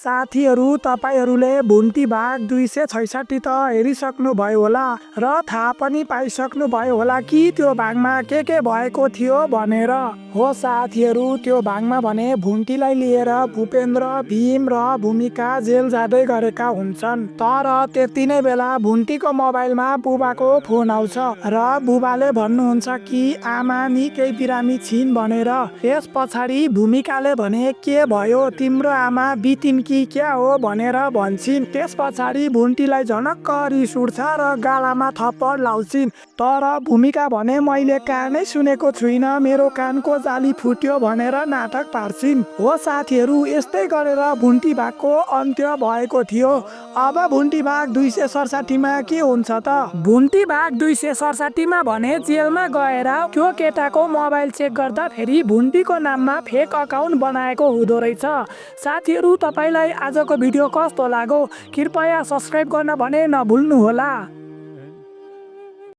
साथीहरू तपाईहरूले भुन्टी भाग 266 त हेरिसक्नु भयो होला र थाहा पनि पाइसक्नु भयो होला कि त्यो भागमा के भएको थियो भनेर। हो साथीहरू, त्यो भागमा भने भुन्टीलाई लिएर भूपेन्द्र, भीम र भूमिका जेल जाँदै गरेका हुन्छन्। तर त्यति नै बेला भुन्टीको मोबाइलमा बुबाको फोन आउँछ र बुबाले भन्नुहुन्छ कि आमा निकै बिरामी छिन् भनेर। त्यस पछाडि भूमिकाले भने के भयो, तिम्रो आमा बितिन् कि क्या हो भनेर भन्छन्। त्यस पछाडि भुन्टीलाई झनक्क रिस उठ्छ र गालामा थप्पड लाउँछिन्। तर भूमिका भने मैले कानै सुनेको छुइनँ, मेरो कानको जाली फुट्यो भनेर नाटक पार्छिन्। हो साथीहरू, यस्तै गरेर भुन्टी भागको अन्त्य भएको थियो। अब भुन्टी भाग 267 मा के हुन्छ त? भुन्टी भाग 267 मा भने जेलमा गएर त्यो केटाको मोबाइल चेक गर्दा फेरि भुन्टीको नाममा फेक अकाउन्ट बनाएको हुँदो रहेछ। साथीहरू, तपाईलाई आजको भिडियो कस्तो लाग्यो? कृपया सब्स्क्राइब गर्न भने नभुल्नु होला।